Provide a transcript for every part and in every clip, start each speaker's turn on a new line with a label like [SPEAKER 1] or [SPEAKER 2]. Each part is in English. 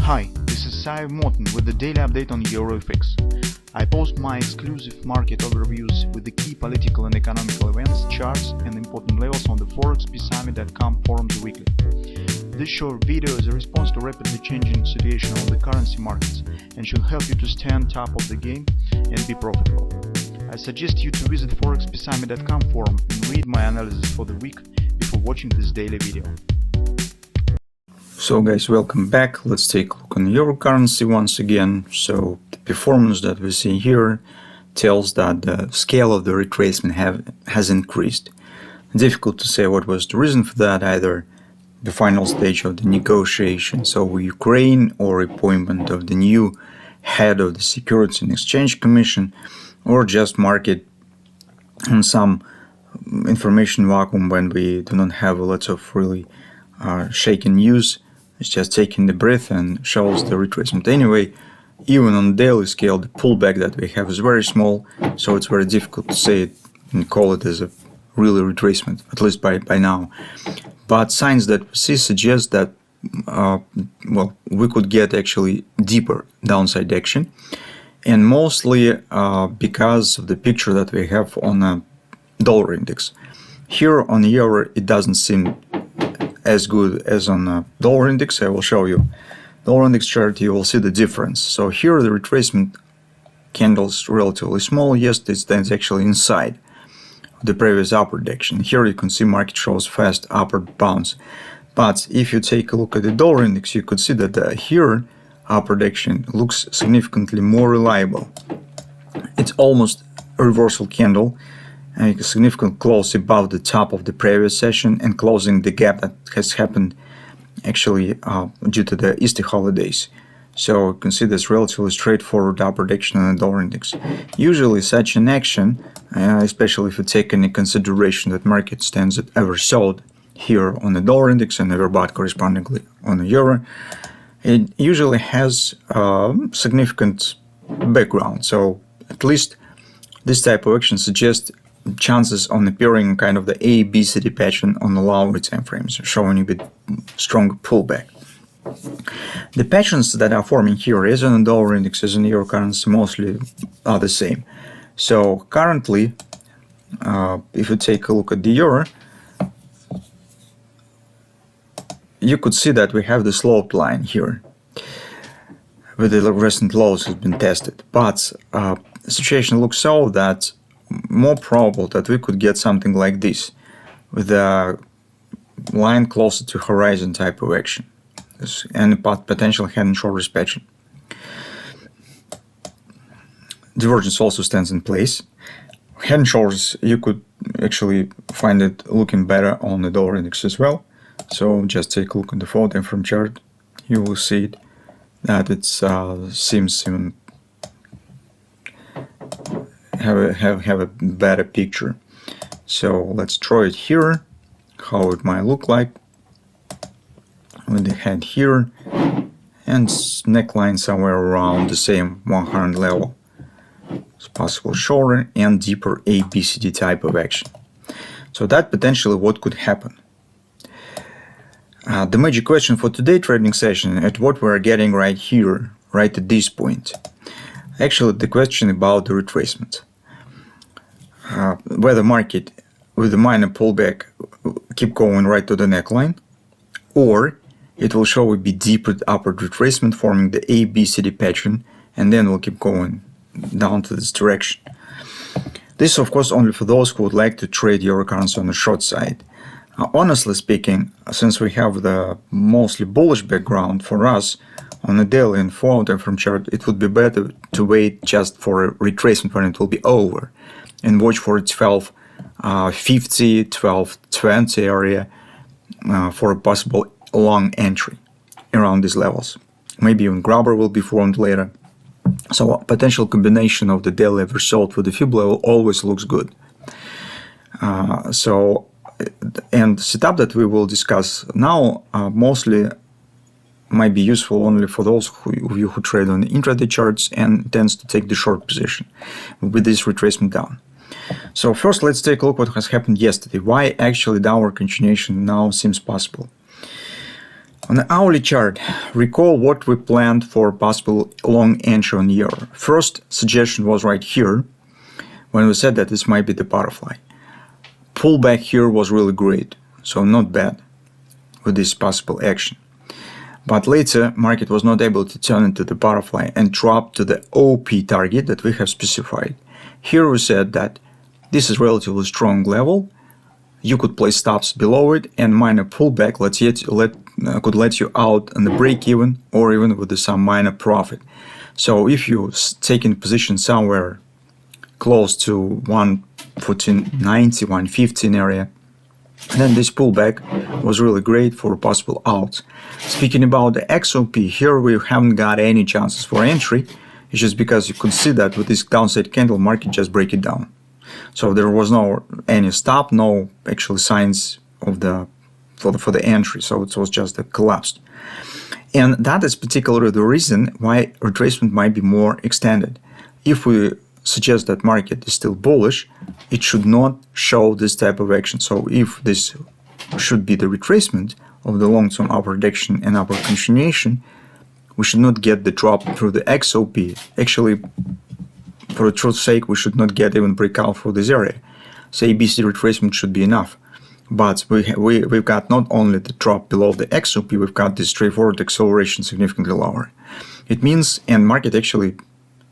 [SPEAKER 1] Hi, this is Sive Morten with the daily update on EuroFX. I post my exclusive market overviews with the key political and economical events, charts and important levels on the ForexPeaceArmy.com forums weekly. This short video is a response to rapidly changing situation on the currency markets and should help you to stay on top of the game and be profitable. I suggest you to visit ForexPeaceArmy.com forum and read my analysis for the week before watching this daily video.
[SPEAKER 2] So guys, welcome back. Let's take a look on euro currency once again. So the performance that we see here tells that the scale of the retracement has increased. Difficult to say what was the reason for that, either the final stage of the negotiation, so Ukraine, or appointment of the new head of the Securities and Exchange Commission, or just market on some information vacuum when we do not have lots of really shaking news. It's just taking the breath and shows the retracement. Anyway, even on the daily scale, the pullback that we have is very small, so it's very difficult to say it and call it as a really retracement, at least by now. But signs that we see suggest that we could get actually deeper downside action, and mostly because of the picture that we have on a dollar index. Here on the euro, it doesn't seem as good as on a dollar index. I will show you dollar index chart. You will see the difference. So here the retracement candle is relatively small. Yes, it stands actually inside the previous upward action. Here you can see market shows fast upward bounce. But if you take a look at the dollar index, you could see that here upward action looks significantly more reliable. It's almost a reversal candle, a significant close above the top of the previous session and closing the gap that has happened actually due to the Easter holidays. So you can see this relatively straightforward upward action on the dollar index. Usually such an action, especially if you take into consideration that market stands at oversold here on the dollar index and overbought correspondingly on the euro, it usually has significant background. So at least this type of action suggests chances on appearing kind of the ABCD pattern on the longer time frames, showing a bit stronger pullback. The patterns that are forming here, as on the dollar index, as in the euro currency, mostly are the same. So currently, if you take a look at the euro, you could see that we have the sloped line here, where the recent lows has been tested. But the situation looks so that more probable that we could get something like this, with a line closer to horizon type of action, and potential head and shoulders pattern. Divergence also stands in place. Head and shoulders, you could actually find it looking better on the dollar index as well. So just take a look at the 4 time frame chart. You will see it, that it seems even have a better picture. So let's draw it here, how it might look like with the head here and neckline somewhere around the same 100 level. It's possible shorter and deeper ABCD type of action. So that potentially what could happen. The major question for today's trading session at what we're getting right here, right at this point. Actually, the question about the retracement. Whether market with a minor pullback keep going right to the neckline, or it will show a bit deeper upward retracement forming the ABCD pattern, and then we'll keep going down to this direction. This is of course only for those who would like to trade euro currency on the short side. Honestly speaking, since we have the mostly bullish background for us on the daily and 4 time frame chart, it would be better to wait just for a retracement when it will be over and watch for 12.50, 12.20 area for a possible long entry around these levels. Maybe even grabber will be formed later. So a potential combination of the daily oversold with the fib level always looks good. And the setup that we will discuss now mostly might be useful only for those of you who trade on the intraday charts and tends to take the short position with this retracement down. So first, let's take a look what has happened yesterday. Why actually downward continuation now seems possible. On the hourly chart, recall what we planned for possible long entry on EUR. First suggestion was right here, when we said that this might be the butterfly. Pullback here was really great, so not bad with this possible action. But later, market was not able to turn into the butterfly and drop to the OP target that we have specified. Here we said that this is relatively strong level. You could place stops below it, and minor pullback could let you out on the break even or even with some minor profit. So if you take in position somewhere close to 114.90, 115 area, then this pullback was really great for possible outs. Speaking about the XOP, here we haven't got any chances for entry. It's just because you could see that with this downside candle, market just break it down. So there was no any stop, no actual signs of for the entry. So it was just a collapse. And that is particularly the reason why retracement might be more extended. If we suggest that market is still bullish, it should not show this type of action. So if this should be the retracement of the long-term upward direction and upward continuation, we should not get the drop through the XOP. Actually, for the truth's sake, we should not get even breakout for this area. So ABC retracement should be enough. But we've got not only the drop below the XOP, we've got this straightforward acceleration significantly lower. It means, and market actually,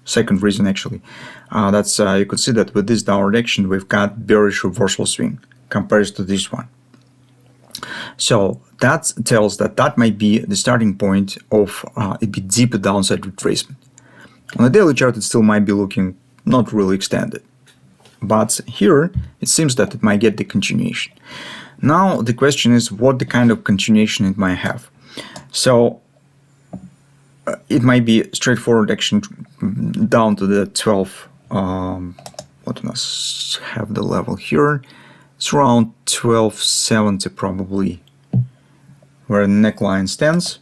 [SPEAKER 2] second reason actually, that's you could see that with this downward action, we've got bearish reversal swing compared to this one. So that tells that might be the starting point of a bit deeper downside retracement. On the daily chart, it still might be looking not really extended. But here, it seems that it might get the continuation. Now, the question is what the kind of continuation it might have. So, it might be straightforward action down to the 12, what must have the level here. It's around 1270 probably, where the neckline stands.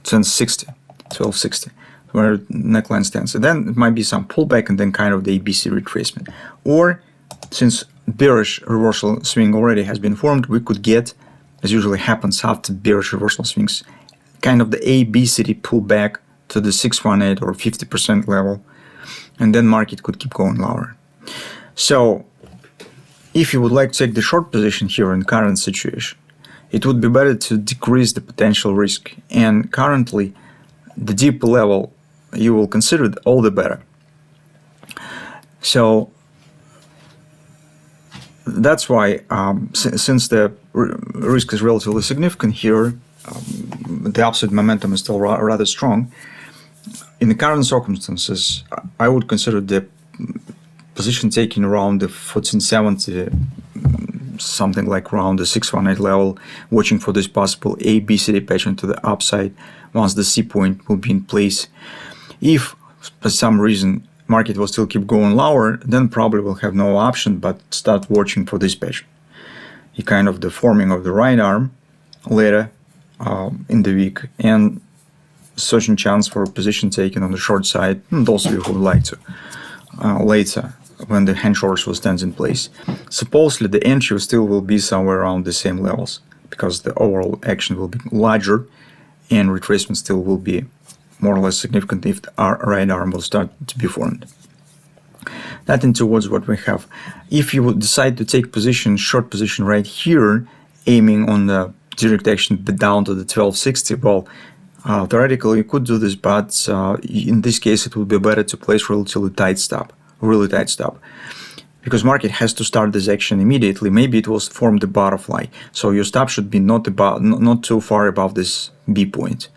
[SPEAKER 2] 1260, where neckline stands. And then it might be some pullback and then kind of the ABC retracement. Or since bearish reversal swing already has been formed, we could get, as usually happens after bearish reversal swings, kind of the ABCD pullback to the 618 or 50% level, and then market could keep going lower. So if you would like to take the short position here in current situation, it would be better to decrease the potential risk. And currently, the deeper level you will consider, all the better. So that's why, since the risk is relatively significant here, the upside momentum is still rather strong. In the current circumstances, I would consider the position taken around the 1470, something like around the 618 level, watching for this possible ABCD pattern to the upside once the C point will be in place. If for some reason market will still keep going lower, then probably will have no option but start watching for this pattern. You kind of the forming of the right arm later in the week, and certain chance for a position taken on the short side, and those of you who would like to later when the hand shorts will stand in place. Supposedly the entry still will be somewhere around the same levels because the overall action will be larger and retracement still will be more or less significant if the right arm will start to be formed. That in towards what we have. If you would decide to take position, short position right here, aiming on the direct action down to the 1260, well, theoretically you could do this, but in this case it would be better to place relatively tight stop. Really tight stop, because market has to start this action immediately. Maybe it will form the butterfly, so your stop should be not too far above this B point.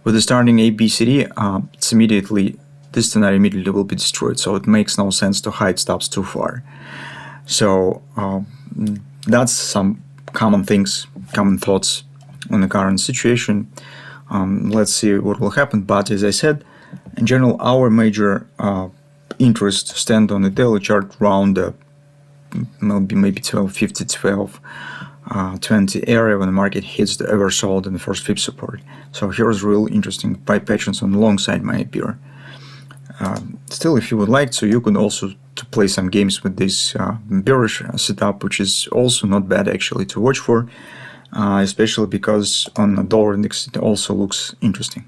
[SPEAKER 2] With the starting ABCD, it's immediately, this scenario immediately will be destroyed, so it makes no sense to hide stops too far. So that's some common things, common thoughts on the current situation. Let's see what will happen. But as I said, in general, our major interest stand on the daily chart around maybe 1250, 1220 area when the market hits the oversold and the first fib support. So here's real interesting buy patterns on the long side might appear. Still, if you would like to, you could also to play some games with this bearish setup, which is also not bad actually to watch for, especially because on the dollar index it also looks interesting.